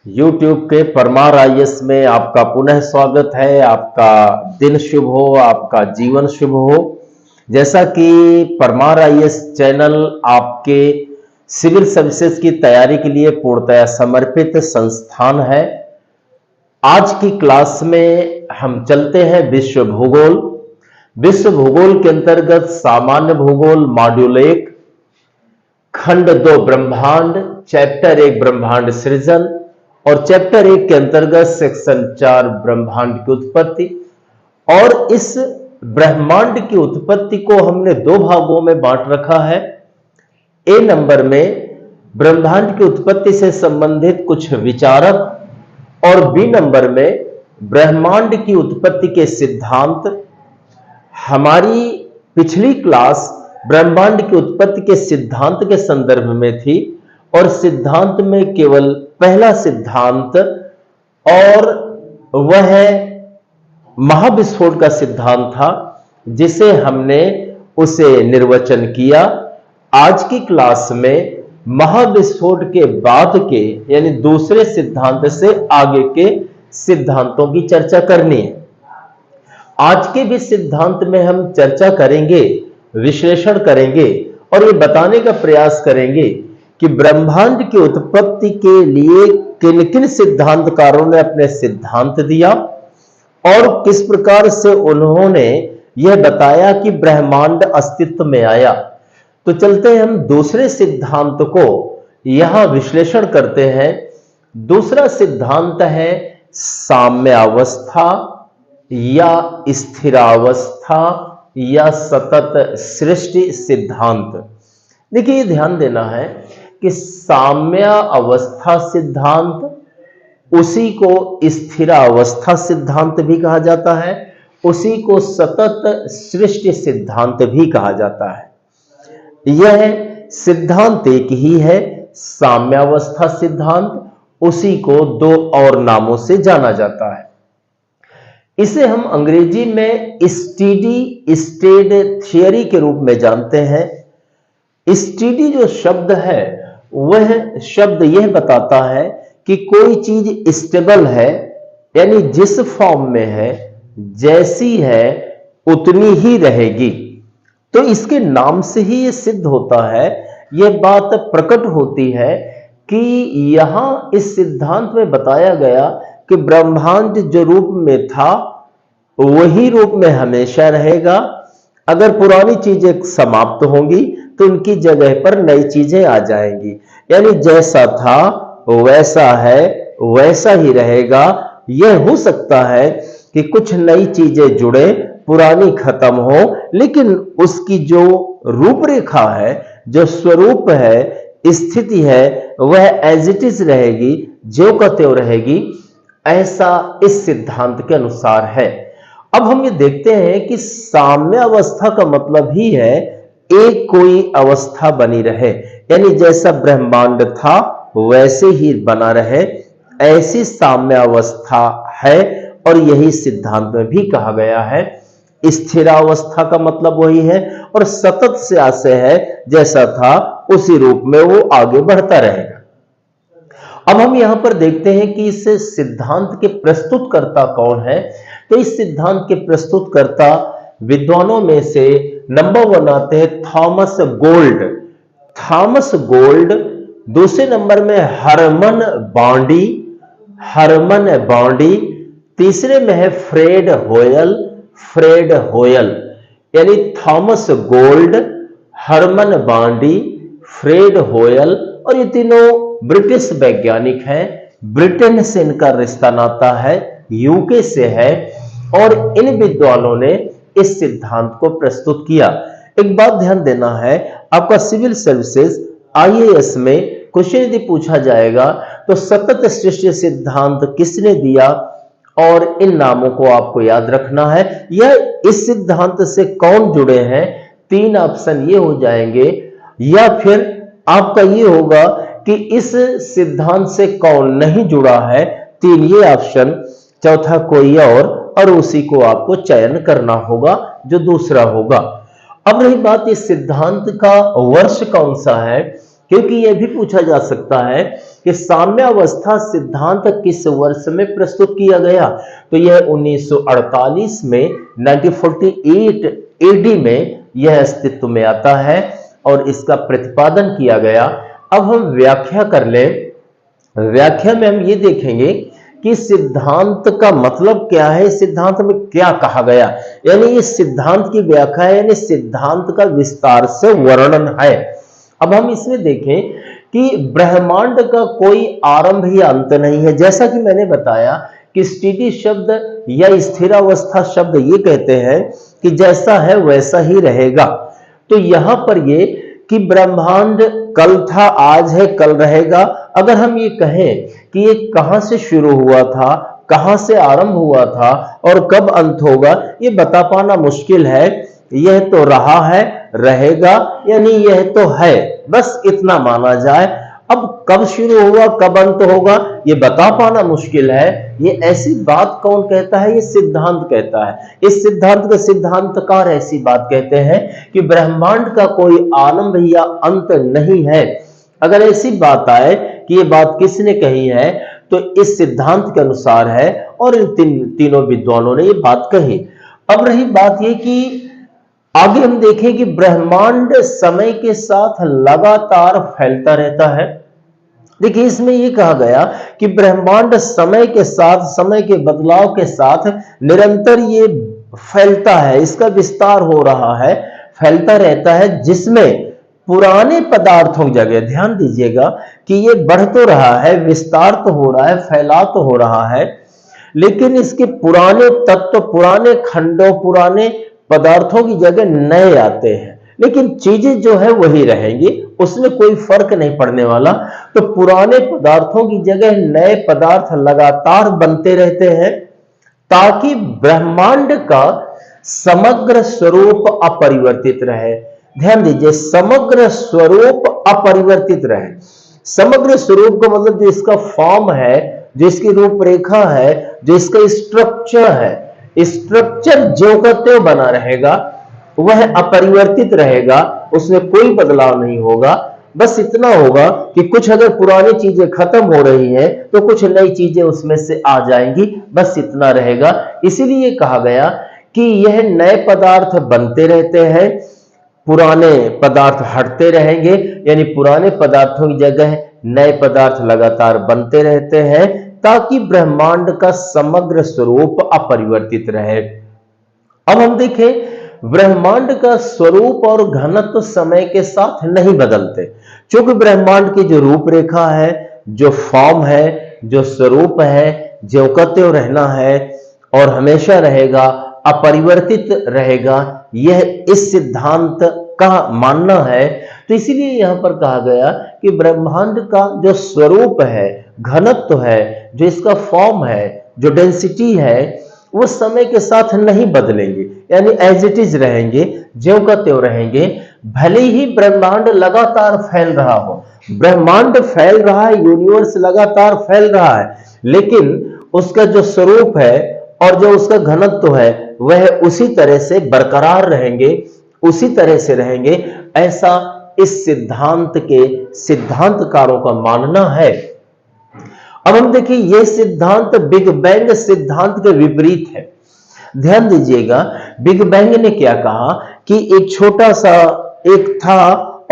YouTube के Parmar IAS में आपका पुनः स्वागत है। आपका दिन शुभ हो, आपका जीवन शुभ हो। जैसा कि परमार आईएएस चैनल आपके सिविल सर्विसेज की तैयारी के लिए पूर्णतया समर्पित संस्थान है। आज की क्लास में हम चलते हैं विश्व भूगोल। विश्व भूगोल के अंतर्गत सामान्य भूगोल मॉड्यूल 1, खंड 2 ब्रह्मांड, चैप्टर 1 ब्रह्मांड सृजन और चैप्टर 1 के अंतर्गत सेक्शन 4 ब्रह्मांड की उत्पत्ति। और इस ब्रह्मांड की उत्पत्ति को हमने दो भागों में बांट रखा है। ए नंबर में ब्रह्मांड की उत्पत्ति से संबंधित कुछ विचारक और बी नंबर में ब्रह्मांड की उत्पत्ति के सिद्धांत। हमारी पिछली क्लास ब्रह्मांड की उत्पत्ति के सिद्धांत के संदर्भ में थी और सिद्धांत में केवल पहला सिद्धांत और वह महाविस्फोट का सिद्धांत था, जिसे हमने उसे निर्वचन किया। आज की क्लास में महाविस्फोट के बाद के यानी दूसरे सिद्धांत से आगे के सिद्धांतों की चर्चा करनी है। आज के भी सिद्धांत में हम चर्चा करेंगे, विश्लेषण करेंगे और ये बताने का प्रयास करेंगे कि ब्रह्मांड की उत्पत्ति के लिए किन किन सिद्धांतकारों ने अपने सिद्धांत दिया और किस प्रकार से उन्होंने यह बताया कि ब्रह्मांड अस्तित्व में आया। तो चलते हैं हम दूसरे सिद्धांत को यहां विश्लेषण करते हैं। दूसरा सिद्धांत है साम्यावस्था या स्थिरावस्था या सतत सृष्टि सिद्धांत। देखिए, ध्यान देना है कि साम्यावस्था सिद्धांत, उसी को स्थिरावस्था सिद्धांत भी कहा जाता है, उसी को सतत सृष्टि सिद्धांत भी कहा जाता है। यह सिद्धांत एक ही है, साम्यावस्था सिद्धांत, उसी को दो और नामों से जाना जाता है। इसे हम अंग्रेजी में स्टेडी स्टेट थियरी के रूप में जानते हैं। स्टेडी जो शब्द है वह शब्द यह बताता है कि कोई चीज स्टेबल है, यानी जिस फॉर्म में है, जैसी है उतनी ही रहेगी। तो इसके नाम से ही यह सिद्ध होता है, यह बात प्रकट होती है कि यहां इस सिद्धांत में बताया गया कि ब्रह्मांड जो रूप में था वही रूप में हमेशा रहेगा। अगर पुरानी चीजें समाप्त होंगी तो उनकी जगह पर नई चीजें आ जाएंगी, यानी जैसा था वैसा है वैसा ही रहेगा। यह हो सकता है कि कुछ नई चीजें जुड़े, पुरानी खत्म हो, लेकिन उसकी जो रूपरेखा है, जो स्वरूप है, स्थिति है, वह एज इट इज रहेगी, ज्यों का त्यों रहेगी। ऐसा इस सिद्धांत के अनुसार है। अब हम ये देखते हैं कि साम्यावस्था का मतलब ही है एक कोई अवस्था बनी रहे, यानी जैसा ब्रह्मांड था वैसे ही बना रहे, ऐसी साम्यावस्था है। और यही सिद्धांत में भी कहा गया है। स्थिरावस्था का मतलब वही है और सतत से आशय है जैसा था उसी रूप में वो आगे बढ़ता रहेगा। अब हम यहां पर देखते हैं कि इस सिद्धांत के प्रस्तुतकर्ता कौन है। तो इस सिद्धांत के प्रस्तुतकर्ता विद्वानों में से नंबर 1 आते हैं थॉमस गोल्ड। Thomas gold. दूसरे नंबर में हरमन बॉन्डी। हरमन बॉन्डी। तीसरे में है फ्रेड होयल। Fred Hoyle. यानी Thomas Gold, Hermann Bondi, Fred Hoyle. और ये तीनों ब्रिटिश वैज्ञानिक हैं। ब्रिटेन से इनका रिश्ता नाता है, यूके से है। और इन विद्वानों ने इस सिद्धांत को प्रस्तुत किया। एक बात ध्यान देना है, आपका सिविल सर्विसेज आईएएस में क्वेश्चन यदि पूछा जाएगा तो सतत सृष्टि सिद्धांत किसने दिया, और इन नामों को आपको याद रखना है। यह इस सिद्धांत से कौन जुड़े हैं, 3 ऑप्शन ये हो जाएंगे, या फिर आपका ये होगा कि इस सिद्धांत से कौन नहीं जुड़ा है, 3 ये ऑप्शन, चौथा कोई और उसी को आपको चयन करना होगा जो दूसरा होगा। अब रही बात इस सिद्धांत का वर्ष कौन सा है, क्योंकि यह भी पूछा जा सकता है कि साम्यावस्था सिद्धांत किस वर्ष में प्रस्तुत किया गया, तो यह 1948 में 1948 एडी में यह अस्तित्व में आता है और इसका प्रतिपादन किया गया। अब हम व्याख्या कर लें। व्याख्या में हम ये देखेंगे कि सिद्धांत का मतलब क्या है, सिद्धांत में क्या कहा गया, यानी ये सिद्धांत की व्याख्या है, यानी सिद्धांत का विस्तार से वर्णन है। अब हम इसमें देखें कि ब्रह्मांड का कोई आरंभ या अंत नहीं है। जैसा कि मैंने बताया कि स्थिति शब्द या स्थिरावस्था शब्द ये कहते हैं कि जैसा है वैसा ही रहेगा। तो यहां पर ये कि ब्रह्मांड कल था, आज है, कल रहेगा। अगर हम ये कहें कि ये कहां से शुरू हुआ था, कहां से आरंभ हुआ था और कब अंत होगा, ये बता पाना मुश्किल है। यह तो रहा है, रहेगा, यानी यह तो है, बस इतना माना जाए। अब कब शुरू हुआ, कब अंत होगा, ये बता पाना मुश्किल है। ये ऐसी बात कौन कहता है, ये सिद्धांत कहता है। इस सिद्धांत के सिद्धांतकार ऐसी बात कहते हैं कि ब्रह्मांड का कोई आरंभ या अंत नहीं है। अगर ऐसी बात आए कि ये बात किसने कही है, तो इस सिद्धांत के अनुसार है और इन तीनों विद्वानों ने ये बात कही। अब रही बात ये कि आगे हम देखें कि ब्रह्मांड समय के साथ लगातार फैलता रहता है। देखिए, इसमें यह कहा गया कि ब्रह्मांड समय के साथ, समय के बदलाव के साथ निरंतर ये फैलता है, इसका विस्तार हो रहा है, फैलता रहता है, जिसमें पुराने पदार्थों की जगह, ध्यान दीजिएगा कि ये बढ़ तो रहा है, विस्तार तो हो रहा है, फैलाव तो हो रहा है, लेकिन इसके पुराने तत्व, पुराने खंडों, पुराने पदार्थों की जगह नए आते हैं, लेकिन चीजें जो है वही रहेंगी, उसमें कोई फर्क नहीं पड़ने वाला। तो पुराने पदार्थों की जगह नए पदार्थ लगातार बनते रहते हैं ताकि ब्रह्मांड का समग्र स्वरूप अपरिवर्तित रहे। ध्यान दीजिए, समग्र स्वरूप अपरिवर्तित रहे। समग्र स्वरूप का मतलब जो इसका फॉर्म है, जो इसकी रूपरेखा है, जो इसका स्ट्रक्चर है, स्ट्रक्चर ज्यों का त्यों बना रहेगा, वह अपरिवर्तित रहेगा, उसमें कोई बदलाव नहीं होगा। बस इतना होगा कि कुछ अगर पुरानी चीजें खत्म हो रही हैं तो कुछ नई चीजें उसमें से आ जाएंगी, बस इतना रहेगा। इसीलिए कहा गया कि यह नए पदार्थ बनते रहते हैं, पुराने पदार्थ हटते रहेंगे, यानी पुराने पदार्थों की जगह नए पदार्थ लगातार बनते रहते हैं ताकि ब्रह्मांड का समग्र स्वरूप अपरिवर्तित रहे। अब हम देखें, ब्रह्मांड का स्वरूप और घनत्व समय के साथ नहीं बदलते, क्योंकि ब्रह्मांड की जो रूपरेखा है, जो फॉर्म है, जो स्वरूप है, ज्यों का त्यों रहना है और हमेशा रहेगा, अपरिवर्तित रहेगा, यह इस सिद्धांत का मानना है। तो इसीलिए यहां पर कहा गया कि ब्रह्मांड का जो स्वरूप है, घनत्व है, जो इसका फॉर्म है, जो डेंसिटी है, वो समय के साथ नहीं बदलेंगे, यानी एज इट इज रहेंगे, ज्यों का त्यों रहेंगे। भले ही ब्रह्मांड लगातार फैल रहा हो, ब्रह्मांड फैल रहा है, यूनिवर्स लगातार फैल रहा है, लेकिन उसका जो स्वरूप है और जो उसका घनत्व है वह उसी तरह से बरकरार रहेंगे, उसी तरह से रहेंगे, ऐसा इस सिद्धांत के सिद्धांतकारों का मानना है। अब हम देखिए, यह सिद्धांत बिग बैंग सिद्धांत के विपरीत है। ध्यान दीजिएगा, बिग बैंग ने क्या कहा कि एक छोटा सा एक था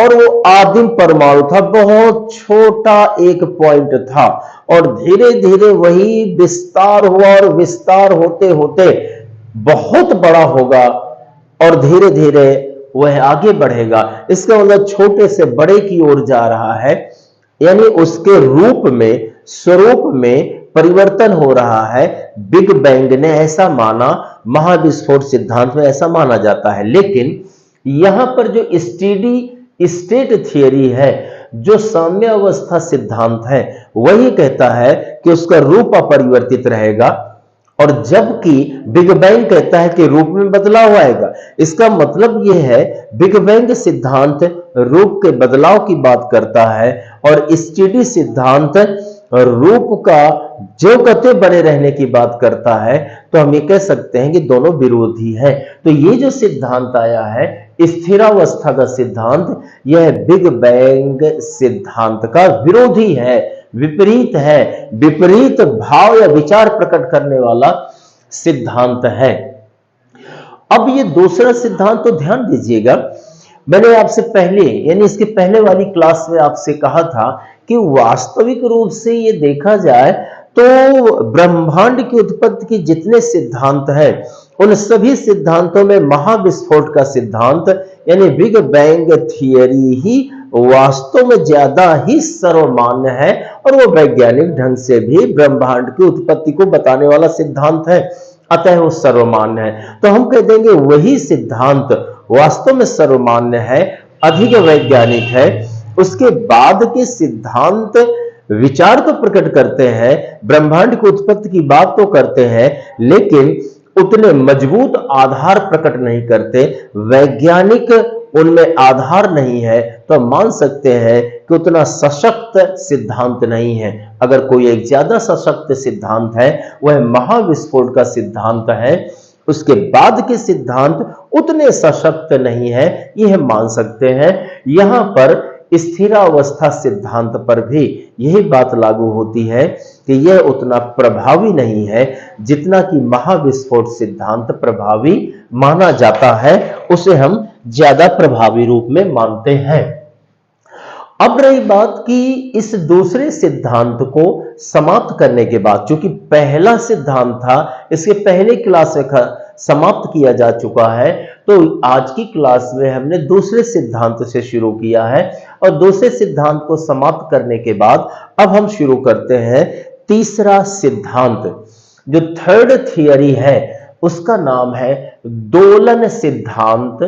और वो आदिम परमाणु था, बहुत छोटा एक पॉइंट था, और धीरे धीरे वही विस्तार हुआ और विस्तार होते होते बहुत बड़ा होगा और धीरे धीरे वह आगे बढ़ेगा। इसका मतलब छोटे से बड़े की ओर जा रहा है, यानी उसके रूप में, स्वरूप में परिवर्तन हो रहा है। बिग बैंग ने ऐसा माना, महाविस्फोट सिद्धांत में ऐसा माना जाता है। लेकिन यहां पर जो स्टेडी स्टेट थियरी है, जो साम्यावस्था सिद्धांत है, वही कहता है कि उसका रूप अपरिवर्तित रहेगा, और जबकि बिग बैंग कहता है कि रूप में बदलाव आएगा। इसका मतलब यह है, बिग बैंग सिद्धांत रूप के बदलाव की बात करता है और स्टेडी सिद्धांत रूप का ज्यों का त्यों बने रहने की बात करता है। तो हम ये कह सकते हैं कि दोनों विरोधी हैं। तो ये जो सिद्धांत आया है, स्थिरावस्था का सिद्धांत, यह बिग बैंग सिद्धांत का विरोधी है, विपरीत है, विपरीत भाव या विचार प्रकट करने वाला सिद्धांत है। अब ये दूसरा सिद्धांत तो ध्यान दीजिएगा, मैंने आपसे पहले यानी इसके पहले वाली क्लास में आपसे कहा था कि वास्तविक रूप से ये देखा जाए तो ब्रह्मांड की उत्पत्ति के जितने सिद्धांत हैं उन सभी सिद्धांतों में महाविस्फोट का सिद्धांत यानी बिग बैंग थियरी ही वास्तव में ज्यादा ही सर्वमान्य है और वो वैज्ञानिक ढंग से भी ब्रह्मांड की उत्पत्ति को बताने वाला सिद्धांत है, अतः वो सर्वमान्य है। तो हम कह देंगे वही सिद्धांत वास्तव में सर्वमान्य है, अधिक वैज्ञानिक है। उसके बाद के सिद्धांत विचार तो प्रकट करते हैं, ब्रह्मांड की उत्पत्ति की बात तो करते हैं, लेकिन उतने मजबूत आधार प्रकट नहीं करते। वैज्ञानिक उनमें आधार नहीं है तो मान सकते हैं कि उतना सशक्त सिद्धांत नहीं है। अगर कोई एक ज्यादा सशक्त सिद्धांत है वह महाविस्फोट का सिद्धांत है। उसके बाद के सिद्धांत उतने सशक्त नहीं है, यह मान सकते हैं। यहां पर स्थिरावस्था सिद्धांत पर भी यही बात लागू होती है कि यह उतना प्रभावी नहीं है जितना कि महाविस्फोट सिद्धांत प्रभावी माना जाता है, उसे हम ज्यादा प्रभावी रूप में मानते हैं। अब रही बात कि इस दूसरे सिद्धांत को समाप्त करने के बाद, चूंकि पहला सिद्धांत था इसके पहले क्लास में समाप्त किया जा चुका है, तो आज की क्लास में हमने दूसरे सिद्धांत से शुरू किया है और दूसरे सिद्धांत को समाप्त करने के बाद अब हम शुरू करते हैं तीसरा सिद्धांत। जो थर्ड थियरी है उसका नाम है दोलन सिद्धांत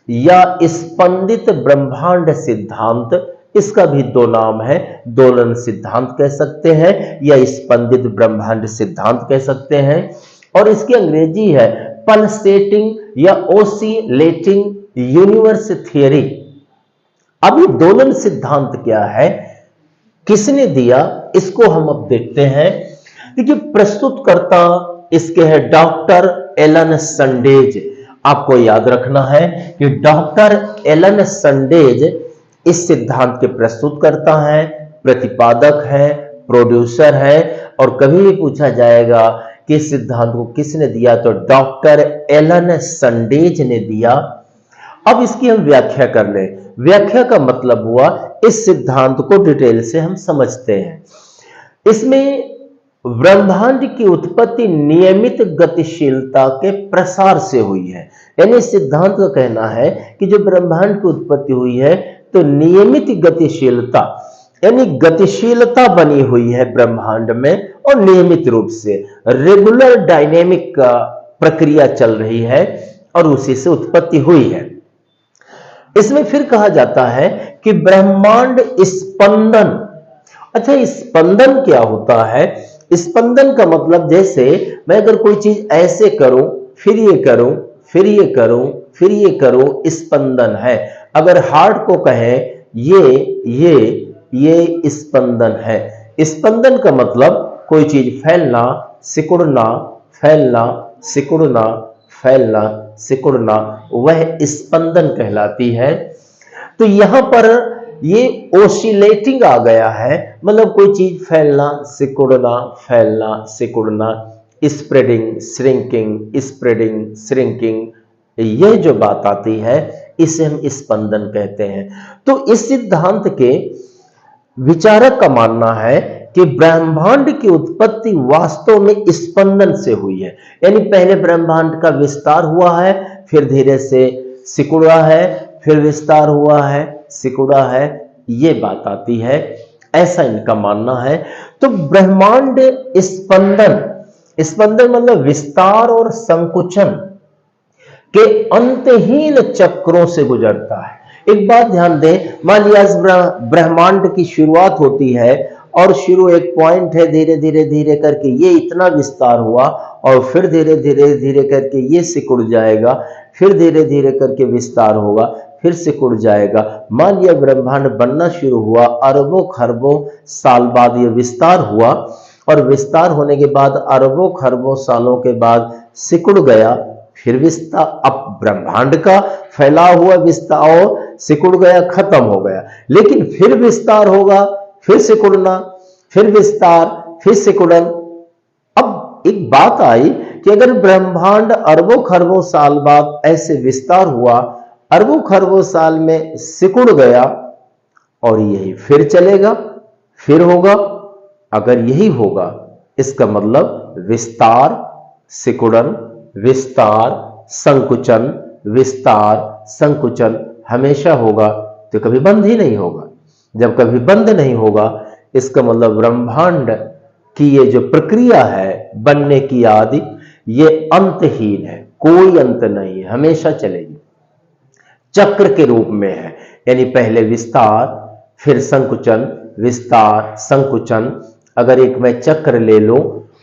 या स्पंदित ब्रह्मांड सिद्धांत। इसका भी दो नाम है, दोलन सिद्धांत कह सकते हैं या स्पंदित ब्रह्मांड सिद्धांत कह सकते हैं, और इसकी अंग्रेजी है पल्सेटिंग या ओसिलेटिंग यूनिवर्स थियरी। अब ये दोलन सिद्धांत क्या है, किसने दिया, इसको हम अब देखते हैं। देखिए प्रस्तुतकर्ता इसके है डॉक्टर एलन संडेज। आपको याद रखना है कि डॉक्टर एलन संडेज इस सिद्धांत के प्रस्तुतकर्ता हैं, प्रतिपादक है, प्रोड्यूसर है, और कभी भी पूछा जाएगा कि इस सिद्धांत को किसने दिया तो डॉक्टर एलन संडेज ने दिया। अब इसकी हम व्याख्या कर लें। व्याख्या का मतलब हुआ इस सिद्धांत को डिटेल से हम समझते हैं। इसमें ब्रह्मांड की उत्पत्ति नियमित गतिशीलता के प्रसार से हुई है। यानी इस सिद्धांत का कहना है कि जो ब्रह्मांड की उत्पत्ति हुई है तो नियमित गतिशीलता यानी गतिशीलता बनी हुई है ब्रह्मांड में, और नियमित रूप से रेगुलर डायनेमिक प्रक्रिया चल रही है और उसी से उत्पत्ति हुई है। इसमें फिर कहा जाता है कि ब्रह्मांड स्पंदन। अच्छा, स्पंदन क्या होता है? स्पंदन का मतलब जैसे मैं अगर कोई चीज ऐसे करूं फिर ये करूं फिर ये करूं फिर ये करूं, स्पंदन है। अगर हार्ट को कहें ये स्पंदन है। स्पंदन का मतलब कोई चीज फैलना, सिकुड़ना, फैलना, सिकुड़ना, फैलना, सिकुड़ना, वह स्पंदन कहलाती है। तो यहां पर ये ओसिलेटिंग आ गया है, मतलब कोई चीज फैलना, सिकुड़ना, फैलना, सिकुड़ना, स्प्रेडिंग, श्रिंकिंग, स्प्रेडिंग, श्रिंकिंग, यह जो बात आती है इसे हम स्पंदन कहते हैं। तो इस सिद्धांत के विचारक का मानना है कि ब्रह्मांड की उत्पत्ति वास्तव में स्पंदन से हुई है। यानी पहले ब्रह्मांड का विस्तार हुआ है, फिर धीरे से सिकुड़ा है, फिर विस्तार हुआ है, सिकुड़ा है, ये बात आती है, ऐसा इनका मानना है। तो ब्रह्मांड स्पंदन, स्पंदन मतलब विस्तार और संकुचन के अंतहीन चक्रों से गुजरता है। एक बात ध्यान दें, मान लिया ब्रह्मांड की शुरुआत होती है और शुरू एक पॉइंट है, धीरे धीरे धीरे करके ये इतना विस्तार हुआ और फिर धीरे धीरे धीरे करके ये सिकुड़ जाएगा, फिर धीरे धीरे करके विस्तार होगा, फिर सिकुड़ जाएगा। मान लिया ब्रह्मांड बनना शुरू हुआ, अरबों खरबों साल बाद ये विस्तार हुआ, और विस्तार होने के बाद अरबों खरबों सालों के बाद सिकुड़ गया, फिर विस्तार। अब ब्रह्मांड का फैला हुआ विस्तार सिकुड़ गया, खत्म हो गया, लेकिन फिर विस्तार होगा, फिर सिकुड़ना, फिर विस्तार, फिर सिकुड़न। अब एक बात आई कि अगर ब्रह्मांड अरबों खरबों साल बाद ऐसे विस्तार हुआ, अरबों खरबों साल में सिकुड़ गया और यही फिर चलेगा, फिर होगा। अगर यही होगा, इसका मतलब विस्तार, सिकुड़न, विस्तार, संकुचन, विस्तार, संकुचन हमेशा होगा, तो कभी बंद ही नहीं होगा। जब कभी बंद नहीं होगा, इसका मतलब ब्रह्मांड कि ये जो प्रक्रिया है बनने की आदि, ये अंतहीन है, कोई अंत नहीं है, हमेशा चलेगी, चक्र के रूप में है। यानी पहले विस्तार, फिर संकुचन, विस्तार, संकुचन। अगर एक मैं चक्र ले लूं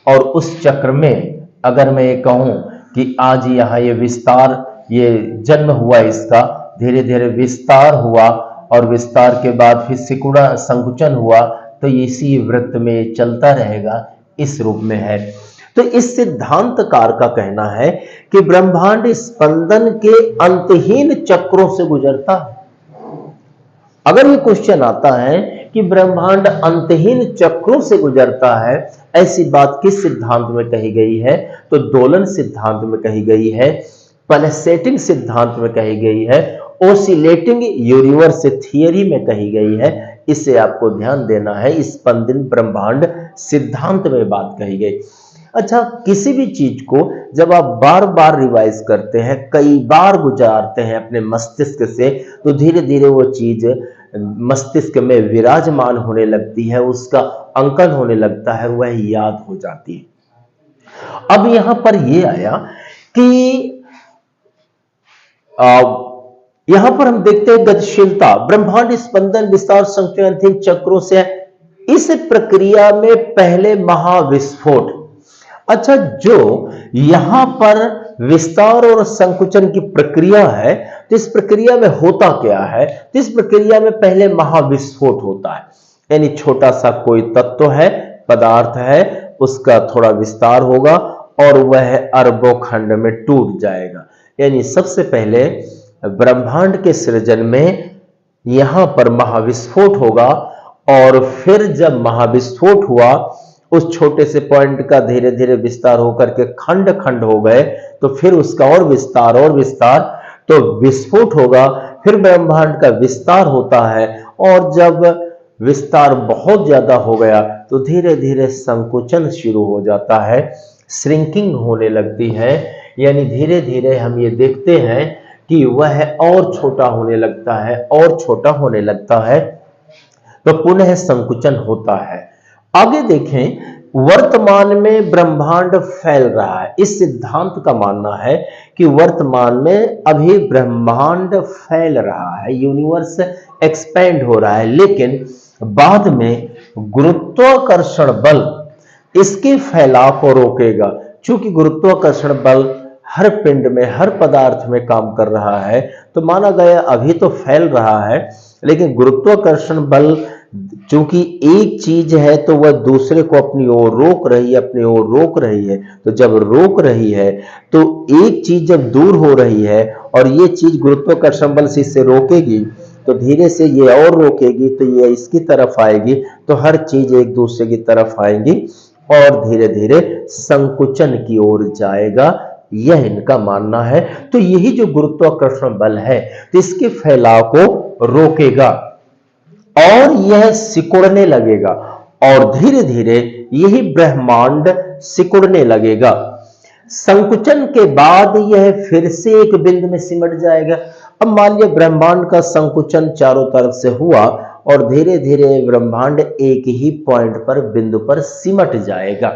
और उस चक्र में अगर मैं ये कहूं कि आज यहां ये विस्तार, ये जन्म हुआ, इसका धीरे धीरे विस्तार हुआ और विस्तार के बाद फिर सिकुड़ा, संकुचन हुआ, तो इसी वृत्त में चलता रहेगा, इस रूप में है। तो इस सिद्धांतकार का कहना है कि ब्रह्मांड स्पंदन के अंतहीन चक्रों से गुजरता है। अगर ये क्वेश्चन आता है कि ब्रह्मांड अंतहीन चक्रों से गुजरता है, ऐसी बात किस सिद्धांत में कही गई है? तो दोलन सिद्धांत में कही गई है, पल्सेटिंग सिद्धांत में कही गई है, ओसिलेटिंग यूनिवर्स थियरी में कही गई है। इसे आपको ध्यान देना है, स्पंदन ब्रह्मांड सिद्धांत में बात कही गई। अच्छा, किसी भी चीज को जब आप बार बार रिवाइज करते हैं, कई बार गुजारते हैं अपने मस्तिष्क से, तो धीरे धीरे वो चीज मस्तिष्क में विराजमान होने लगती है, उसका अंकन होने लगता है, वह याद हो जाती है। अब यहां पर यह आया कि यहां पर हम देखते हैं गतिशीलता, ब्रह्मांड स्पंदन, विस्तार, संकुचन चक्रों से। इस प्रक्रिया में पहले महाविस्फोट। अच्छा, जो यहां पर विस्तार और संकुचन की प्रक्रिया है, तो इस प्रक्रिया में होता क्या है? तो इस प्रक्रिया में पहले महाविस्फोट होता है, यानी छोटा सा कोई तत्व है, पदार्थ है, उसका थोड़ा विस्तार होगा और वह अरबों खंड में टूट जाएगा। यानी सबसे पहले ब्रह्मांड के सृजन में यहां पर महाविस्फोट होगा और फिर जब महाविस्फोट हुआ, उस छोटे से पॉइंट का धीरे धीरे विस्तार होकर के खंड खंड हो गए, तो फिर उसका और विस्तार, तो विस्फोट होगा, फिर ब्रह्मांड का विस्तार होता है और जब विस्तार बहुत ज्यादा हो गया तो धीरे धीरे संकुचन शुरू हो जाता है, श्रिंकिंग होने लगती है। यानी धीरे धीरे हम ये देखते हैं कि वह और छोटा होने लगता है, और छोटा होने लगता है, तो पुनः संकुचन होता है। आगे देखें, वर्तमान में ब्रह्मांड फैल रहा है। इस सिद्धांत का मानना है कि वर्तमान में अभी ब्रह्मांड फैल रहा है, यूनिवर्स एक्सपेंड हो रहा है, लेकिन बाद में गुरुत्वाकर्षण बल इसके फैलाव को रोकेगा। चूंकि गुरुत्वाकर्षण बल हर पिंड में, हर पदार्थ में काम कर रहा है, तो माना गया अभी तो फैल रहा है, लेकिन गुरुत्वाकर्षण बल चूंकि एक चीज है तो वह दूसरे को अपनी ओर रोक रही है, अपनी ओर रोक रही है। तो जब रोक रही है, तो एक चीज जब दूर हो रही है और ये चीज गुरुत्वाकर्षण बल से इसे रोकेगी, तो धीरे से ये और रोकेगी, तो ये इसकी तरफ आएगी, तो हर चीज एक दूसरे की तरफ आएगी और धीरे धीरे संकुचन की ओर जाएगा। यह इनका मानना है। तो यही जो गुरुत्वाकर्षण बल है, तो इसके फैलाव को रोकेगा और यह सिकुड़ने लगेगा और धीरे धीरे यही ब्रह्मांड सिकुड़ने लगेगा। संकुचन के बाद यह फिर से एक बिंदु में सिमट जाएगा। अब मान लिया ब्रह्मांड का संकुचन चारों तरफ से हुआ और धीरे धीरे ब्रह्मांड एक ही पॉइंट पर, बिंदु पर सिमट जाएगा।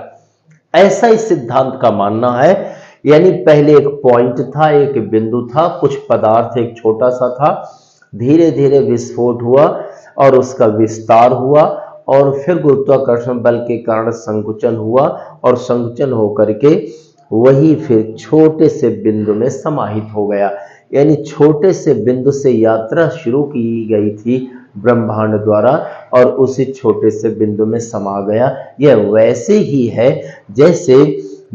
ऐसा इस सिद्धांत का मानना है। यानी पहले एक पॉइंट था, एक बिंदु था, कुछ पदार्थ एक छोटा सा था, धीरे धीरे विस्फोट हुआ और उसका विस्तार हुआ और फिर गुरुत्वाकर्षण बल के कारण संकुचन हुआ और संकुचन होकर के वही फिर छोटे से बिंदु में समाहित हो गया। यानी छोटे से बिंदु से यात्रा शुरू की गई थी ब्रह्मांड द्वारा और उसी छोटे से बिंदु में समा गया। यह वैसे ही है जैसे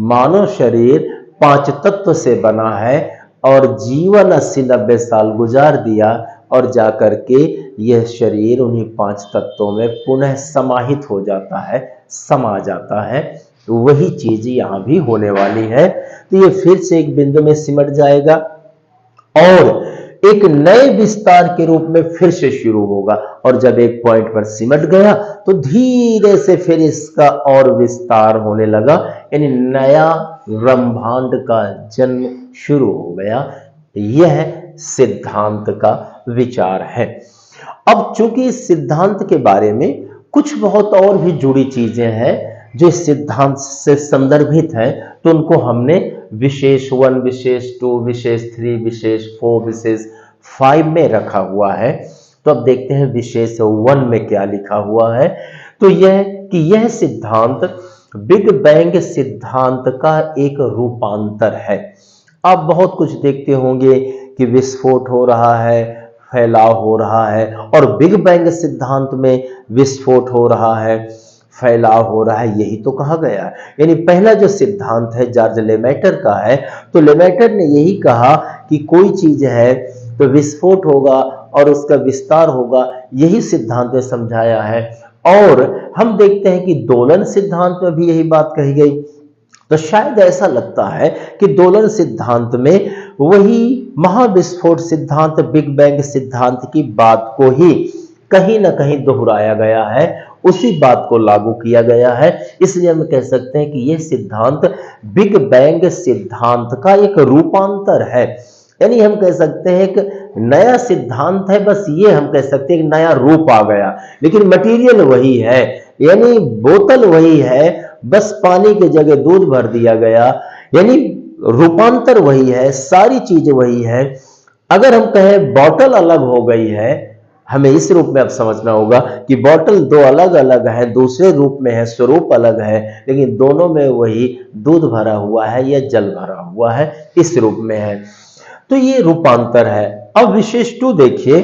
मानव शरीर 5 तत्व से बना है और जीवन 80-90 साल गुजार दिया और जाकर के यह शरीर उन्हीं 5 तत्वों में पुनः समाहित हो जाता है, समा जाता है। वही चीज यहां भी होने वाली है। तो ये फिर से एक बिंदु में सिमट जाएगा और एक नए विस्तार के रूप में फिर से शुरू होगा। और जब एक पॉइंट पर सिमट गया तो धीरे से फिर इसका और विस्तार होने लगा, यानी नया ब्रह्मांड का जन्म शुरू हो गया। यह सिद्धांत का विचार है। अब चूंकि इस सिद्धांत के बारे में कुछ बहुत और भी जुड़ी चीजें हैं जो इस सिद्धांत से संदर्भित हैं, तो उनको हमने विशेष 1, विशेष 2, विशेष 3, विशेष 4, विशेष 5 में रखा हुआ है। तो अब देखते हैं विशेष 1 में क्या लिखा हुआ है। तो यह कि यह सिद्धांत बिग बैंग सिद्धांत का एक रूपांतर है। आप बहुत कुछ देखते होंगे कि विस्फोट हो रहा है, फैलाव हो रहा है, और बिग बैंग सिद्धांत में विस्फोट हो रहा है, फैलाव हो रहा है, यही तो कहा गया है। यानी पहला जो सिद्धांत है जॉर्ज लेमेटर का है, तो लेमेटर ने यही कहा कि कोई चीज है तो विस्फोट होगा और उसका विस्तार होगा, यही सिद्धांत में समझाया है। और हम देखते हैं कि दोलन सिद्धांत में भी यही बात कही गई। तो शायद ऐसा लगता है कि दोलन सिद्धांत में वही महाविस्फोट सिद्धांत, बिग बैंग सिद्धांत की बात को ही कहीं ना कहीं दोहराया गया है, उसी बात को लागू किया गया है। इसलिए हम कह सकते हैं कि यह सिद्धांत बिग बैंग सिद्धांत का एक रूपांतर है। यानी हम कह सकते हैं एक नया सिद्धांत है, बस ये हम कह सकते हैं एक नया रूप आ गया, लेकिन मटेरियल वही है, यानी बोतल वही है, बस पानी की जगह दूध भर दिया गया। यानी रूपांतर वही है, सारी चीज वही है। अगर हम कहें बॉटल अलग हो गई है, हमें इस रूप में अब समझना होगा कि बॉटल दो अलग अलग है, दूसरे रूप में है, स्वरूप अलग है, लेकिन दोनों में वही दूध भरा हुआ है या जल भरा हुआ है, इस रूप में है। तो ये रूपांतर है। अब विशेष 2 देखिए,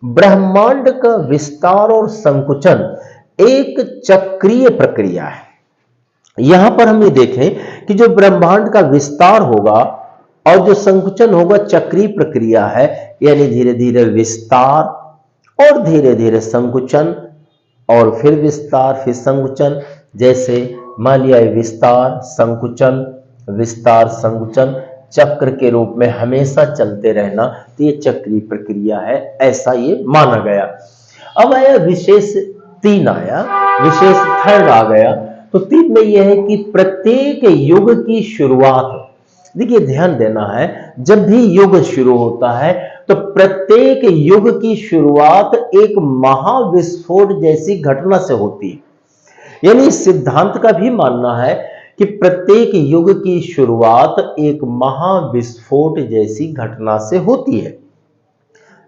ब्रह्मांड का विस्तार और संकुचन एक चक्रीय प्रक्रिया है। यहां पर हम ये देखें कि जो ब्रह्मांड का विस्तार होगा और जो संकुचन होगा, चक्रीय प्रक्रिया है। यानी धीरे धीरे विस्तार और धीरे धीरे संकुचन और फिर विस्तार, फिर संकुचन। जैसे मान लिया विस्तार संकुचन, विस्तार संकुचन चक्र के रूप में हमेशा चलते रहना, तो ये चक्रीय प्रक्रिया है, ऐसा ये माना गया। अब आया विशेष 3, आया विशेष 3 आ गया। तो 3 में यह है कि प्रत्येक युग की शुरुआत, देखिए ध्यान देना है, जब भी युग शुरू होता है तो प्रत्येक युग की शुरुआत एक महाविस्फोट जैसी घटना से होती है। यानी इस सिद्धांत का भी मानना है कि प्रत्येक युग की शुरुआत एक महाविस्फोट जैसी घटना से होती है।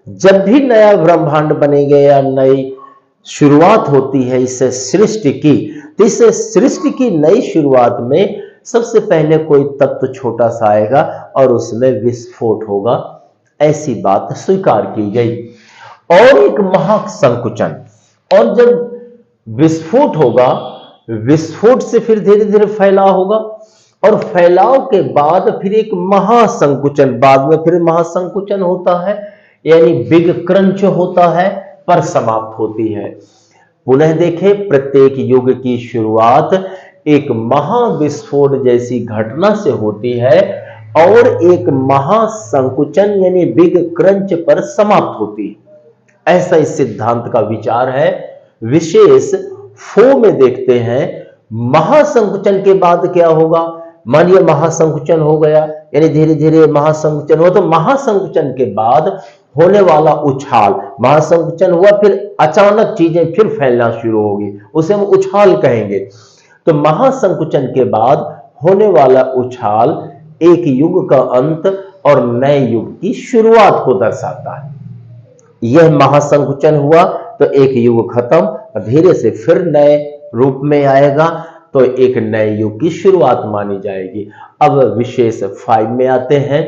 जब भी नया ब्रह्मांड बनेगा या नई शुरुआत होती है इस सृष्टि की, तो इस सृष्टि की नई शुरुआत में सबसे पहले कोई तत्व छोटा सा आएगा और उसमें विस्फोट होगा, ऐसी बात स्वीकार की गई। और एक महासंकुचन, और जब विस्फोट होगा, विस्फोट से फिर धीरे धीरे फैलाव होगा, और फैलाव के बाद फिर एक महासंकुचन, बाद में फिर महासंकुचन होता है, यानी बिग क्रंच होता है, पर समाप्त होती है। पुनः देखें, प्रत्येक युग की शुरुआत एक महाविस्फोट जैसी घटना से होती है और एक महासंकुचन यानी बिग क्रंच पर समाप्त होती है। ऐसा इस सिद्धांत का विचार है। विशेष 4 में देखते हैं, महासंकुचन के बाद क्या होगा। मानिए महासंकुचन हो गया, यानी धीरे धीरे महासंकुचन हुआ, तो महासंकुचन के बाद होने वाला उछाल, महासंकुचन हुआ फिर अचानक चीजें फिर फैलना शुरू होगी, उसे हम उछाल कहेंगे। तो महासंकुचन के बाद होने वाला उछाल एक युग का अंत और नए युग की शुरुआत को दर्शाता है। यह महासंकुचन हुआ तो एक युग खत्म, धीरे से फिर नए रूप में आएगा, तो एक नए युग की शुरुआत मानी जाएगी। अब विशेष 5 में आते हैं।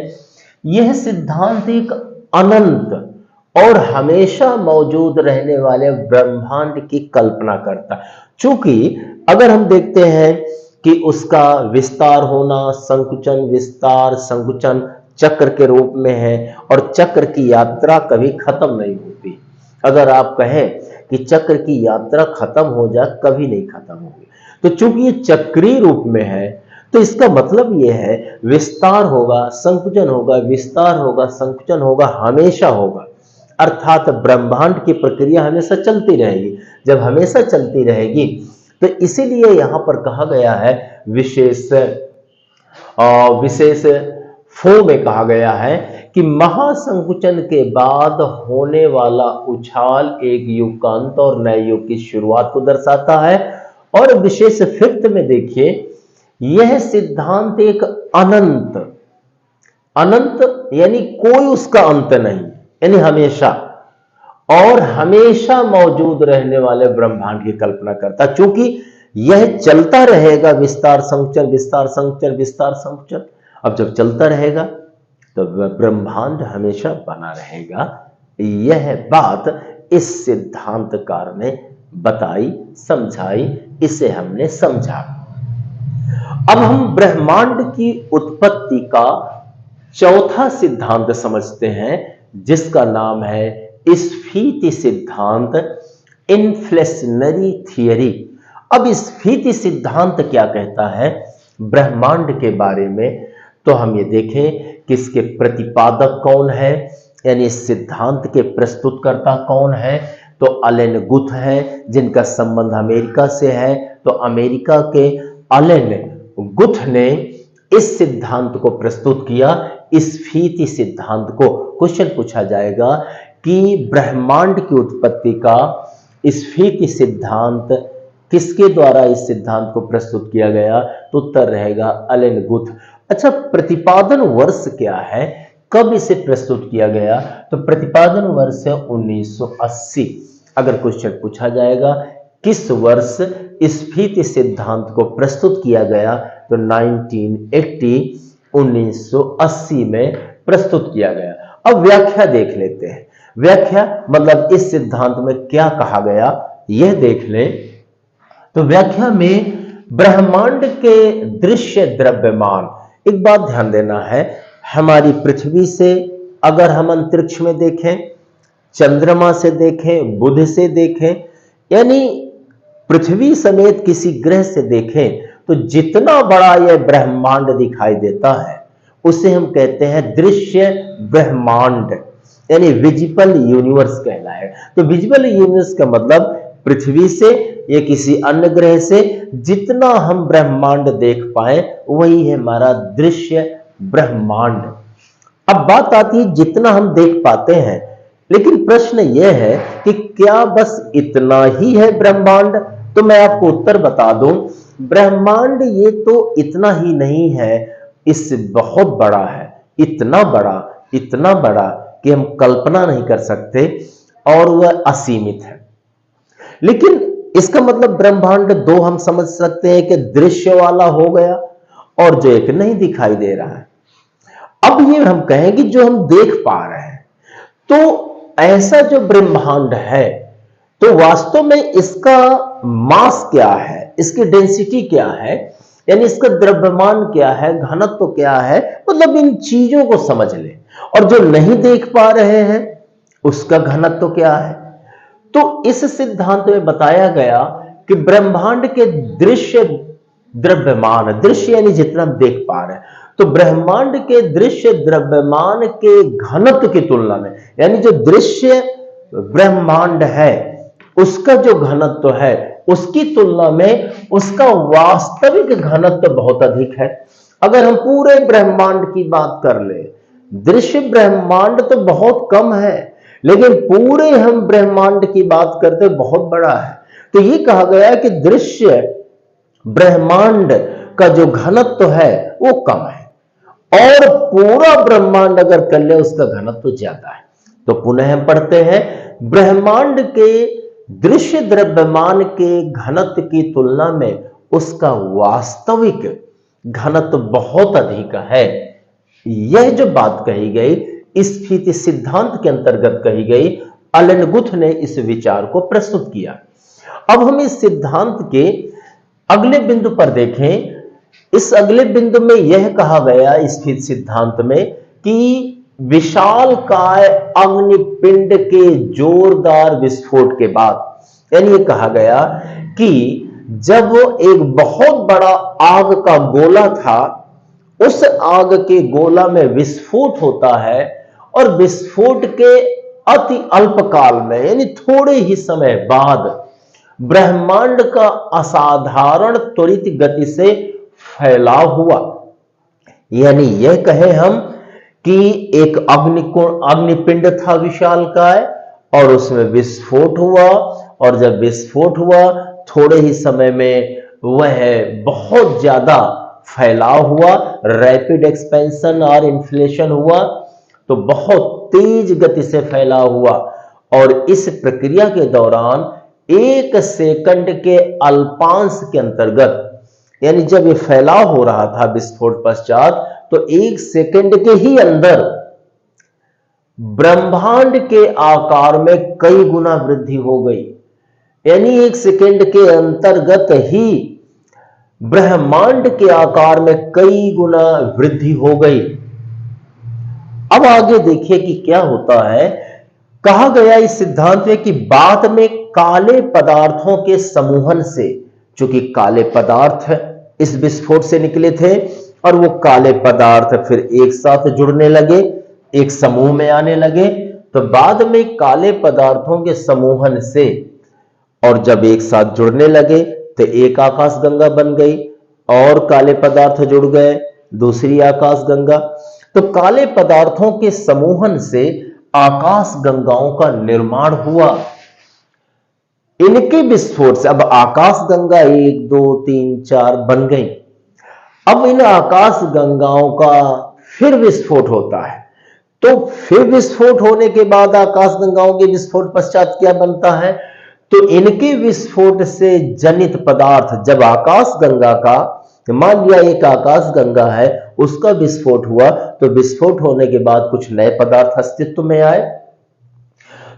यह सिद्धांत एक अनंत और हमेशा मौजूद रहने वाले ब्रह्मांड की कल्पना करता है। चूंकि अगर हम देखते हैं कि उसका विस्तार होना, संकुचन विस्तार संकुचन चक्र के रूप में है, और चक्र की यात्रा कभी खत्म नहीं होती, अगर आप कहें कि चक्र की यात्रा खत्म हो जाए, कभी नहीं खत्म होगी। तो चूंकि ये चक्रीय रूप में है, तो इसका मतलब ये है विस्तार होगा, संकुचन होगा, विस्तार होगा, संकुचन होगा, हमेशा होगा। अर्थात ब्रह्मांड की प्रक्रिया हमेशा चलती रहेगी। जब हमेशा चलती रहेगी तो इसीलिए यहां पर कहा गया है विशेष फो में कहा गया है कि महासंकुचन के बाद होने वाला उछाल एक युग का अंत और नए युग की शुरुआत को दर्शाता है। और विशेष फिफ्थ में देखिए, यह सिद्धांत एक अनंत अनंत यानी कोई उसका अंत नहीं, यानी हमेशा और हमेशा मौजूद रहने वाले ब्रह्मांड की कल्पना करता, क्योंकि यह चलता रहेगा, विस्तार संकुचन, विस्तार संकुचन, विस्तार संकुचन। अब जब चलता रहेगा तो ब्रह्मांड हमेशा बना रहेगा। यह बात इस सिद्धांतकार ने बताई, समझाई, इसे हमने समझा। अब हम ब्रह्मांड की उत्पत्ति का चौथा सिद्धांत समझते हैं, जिसका नाम है स्फीति सिद्धांत, इन्फ्लेशनरी थियरी। अब स्फीति सिद्धांत क्या कहता है ब्रह्मांड के बारे में, तो हम ये देखें कि इसके प्रतिपादक कौन है, यानी इस सिद्धांत के प्रस्तुतकर्ता कौन है। तो अलेन गुथ है, जिनका संबंध अमेरिका से है। तो अमेरिका के अलेन गुथ ने इस सिद्धांत को प्रस्तुत किया, स्फीति सिद्धांत को। क्वेश्चन पूछा जाएगा कि ब्रह्मांड की उत्पत्ति का स्फीति सिद्धांत किसके द्वारा इस सिद्धांत को प्रस्तुत किया गया, तो उत्तर रहेगा अलेन गुथ। अच्छा, प्रतिपादन वर्ष क्या है, कब इसे प्रस्तुत किया गया, तो प्रतिपादन वर्ष है 1980। अगर क्वेश्चन पूछा जाएगा किस वर्ष स्फीति सिद्धांत को प्रस्तुत किया गया, तो 1980 में प्रस्तुत किया गया। अब व्याख्या देख लेते हैं। व्याख्या मतलब इस सिद्धांत में क्या कहा गया, यह देख लें। तो व्याख्या में ब्रह्मांड के दृश्य द्रव्यमान, एक बात ध्यान देना है, हमारी पृथ्वी से अगर हम अंतरिक्ष में देखें, चंद्रमा से देखें, बुध से देखें, यानी पृथ्वी समेत किसी ग्रह से देखें, तो जितना बड़ा यह ब्रह्मांड दिखाई देता है उसे हम कहते हैं दृश्य ब्रह्मांड, यानी विजिबल यूनिवर्स कहलाए। तो विजिबल यूनिवर्स का मतलब पृथ्वी से या किसी अन्य ग्रह से जितना हम ब्रह्मांड देख पाए वही है हमारा दृश्य ब्रह्मांड। अब बात आती है जितना हम देख पाते हैं, लेकिन प्रश्न यह है कि क्या बस इतना ही है ब्रह्मांड, तो मैं आपको उत्तर बता दूं, ब्रह्मांड ये तो इतना ही नहीं है, इससे बहुत बड़ा है, इतना बड़ा कि हम कल्पना नहीं कर सकते, और वह असीमित है। लेकिन इसका मतलब ब्रह्मांड दो हम समझ सकते हैं कि दृश्य वाला हो गया और जो एक नहीं दिखाई दे रहा है। अब ये हम कहेंगे जो हम देख पा रहे हैं, तो ऐसा जो ब्रह्मांड है तो वास्तव में इसका मास क्या है, इसकी डेंसिटी क्या है, यानी इसका द्रव्यमान क्या है, घनत्व क्या है, मतलब इन चीजों को समझ ले। और जो नहीं देख पा रहे हैं उसका घनत्व क्या है। तो इस सिद्धांत में बताया गया कि ब्रह्मांड के दृश्य द्रव्यमान, दृश्य यानी जितना हम देख पा रहे हैं, तो ब्रह्मांड के दृश्य द्रव्यमान के घनत्व की तुलना में, यानी जो दृश्य ब्रह्मांड है उसका जो घनत्व है उसकी तुलना में उसका वास्तविक घनत्व बहुत अधिक है। अगर हम पूरे ब्रह्मांड की बात कर ले, दृश्य ब्रह्मांड तो बहुत कम है, लेकिन पूरे हम ब्रह्मांड की बात करते बहुत बड़ा है। तो ये कहा गया कि दृश्य ब्रह्मांड का जो घनत्व है वो कम है, और पूरा ब्रह्मांड अगर कर ले उसका घनत्व ज्यादा है। तो पुनः हम पढ़ते हैं, ब्रह्मांड के दृश्य द्रव्यमान के घनत्व की तुलना में उसका वास्तविक घनत्व बहुत अधिक है। यह जो बात कही गई स्फीति सिद्धांत के अंतर्गत कही गई, अलेन गुथ ने इस विचार को प्रस्तुत किया। अब हम इस सिद्धांत के अगले बिंदु पर देखें। इस अगले बिंदु में यह कहा गया स्फीति सिद्धांत में कि विशालकाय अग्निपिंड के जोरदार विस्फोट के बाद, यानी ये कहा गया कि जब वो एक बहुत बड़ा आग का गोला था, उस आग के गोला में विस्फोट होता है और विस्फोट के अति अल्प काल में, यानी थोड़े ही समय बाद, ब्रह्मांड का असाधारण त्वरित गति से फैलाव हुआ। यानी यह कहें हम कि एक अग्निपिंड था विशालकाय और उसमें विस्फोट हुआ, और जब विस्फोट हुआ थोड़े ही समय में वह बहुत ज्यादा फैलाव हुआ, रैपिड एक्सपेंशन और इन्फ्लेशन हुआ, तो बहुत तेज गति से फैलाव हुआ। और इस प्रक्रिया के दौरान 1 सेकंड के अल्पांश के अंतर्गत, यानी जब ये फैलाव हो रहा था विस्फोट पश्चात, तो 1 सेकंड के ही अंदर ब्रह्मांड के आकार में कई गुना वृद्धि हो गई। यानी 1 सेकंड के अंतर्गत ही ब्रह्मांड के आकार में कई गुना वृद्धि हो गई। अब आगे देखिए कि क्या होता है। कहा गया इस सिद्धांत में कि बाद में काले पदार्थों के समूहन से, चूंकि काले पदार्थ इस विस्फोट से निकले थे और वो काले पदार्थ फिर एक साथ जुड़ने लगे, एक समूह में आने लगे, तो बाद में काले पदार्थों के समूहन से और जब एक साथ जुड़ने लगे तो एक आकाशगंगा बन गई, और काले पदार्थ जुड़ गए, दूसरी आकाशगंगा। तो काले पदार्थों के समूहन से आकाश गंगाओं का निर्माण हुआ। इनके विस्फोट से अब आकाश गंगा 1 2 3 4 बन गई। अब इन आकाश गंगाओं का फिर विस्फोट होता है, तो फिर विस्फोट होने के बाद आकाश गंगाओं के विस्फोट पश्चात क्या बनता है, तो इनके विस्फोट से जनित पदार्थ, जब आकाश गंगा का, मान लिया एक आकाश गंगा है, उसका विस्फोट हुआ, तो विस्फोट होने के बाद कुछ नए पदार्थ अस्तित्व में आए,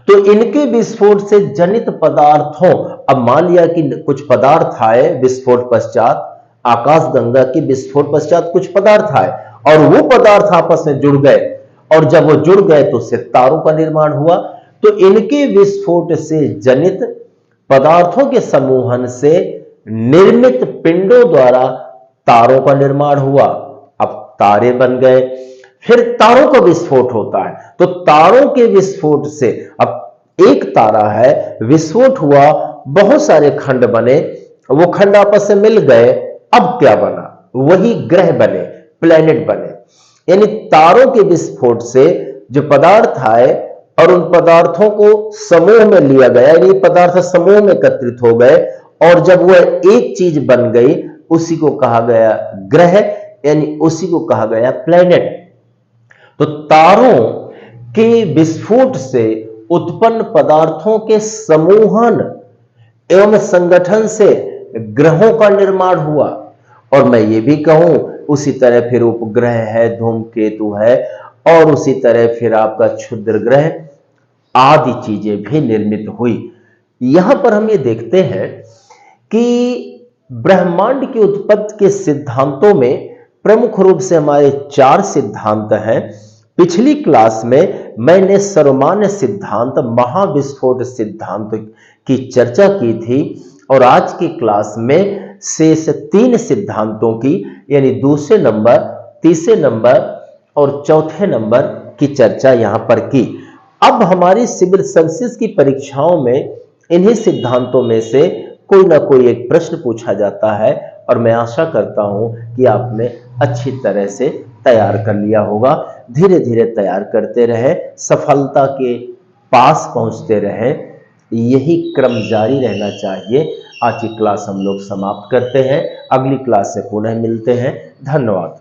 तो इनके विस्फोट से जनित पदार्थों, अब मान लिया कि कुछ पदार्थ आए विस्फोट पश्चात, आकाश गंगा के विस्फोट पश्चात कुछ पदार्थ आए और वो पदार्थ आपस में जुड़ गए, और जब वो जुड़ गए तो उससे तारों का निर्माण हुआ। तो इनके विस्फोट से जनित पदार्थों के समूहन से निर्मित पिंडों द्वारा तारों का निर्माण हुआ। अब तारे बन गए, फिर तारों का विस्फोट होता है, तो तारों के विस्फोट से, अब एक तारा है, विस्फोट हुआ, बहुत सारे खंड बने, वो खंड आपस में मिल गए, अब क्या बना, वही ग्रह बने, प्लेनेट बने। यानी तारों के विस्फोट से जो पदार्थ आए और उन पदार्थों को समूह में लिया गया, यानी पदार्थ समूह में एकत्रित हो गए, और जब वह एक चीज बन गई, उसी को कहा गया ग्रह, यानी उसी को कहा गया प्लेनेट। तो तारों के विस्फोट से उत्पन्न पदार्थों के समूहन एवं संगठन से ग्रहों का निर्माण हुआ। और मैं ये भी कहूं, उसी तरह फिर उपग्रह है, धूमकेतु है, और उसी तरह फिर आपका क्षुद्र ग्रह आदि चीजें भी निर्मित हुई। यहां पर हम ये देखते हैं कि ब्रह्मांड की उत्पत्ति के सिद्धांतों में प्रमुख रूप से हमारे 4 सिद्धांत हैं। पिछली क्लास में मैंने सर्वमान्य सिद्धांत, महाविस्फोट सिद्धांत की चर्चा की थी, और आज की क्लास में शेष 3 सिद्धांतों की, यानी दूसरे नंबर, तीसरे नंबर और चौथे नंबर की चर्चा यहां पर की। अब हमारी सिविल सर्विसेज की परीक्षाओं में इन्हीं सिद्धांतों में से कोई ना कोई एक प्रश्न पूछा जाता है, और मैं आशा करता हूं कि आपने अच्छी तरह से तैयार कर लिया होगा। धीरे धीरे तैयार करते रहे, सफलता के पास पहुंचते रहे, यही क्रम जारी रहना चाहिए। आज की क्लास हम लोग समाप्त करते हैं, अगली क्लास से पुनः मिलते हैं। धन्यवाद।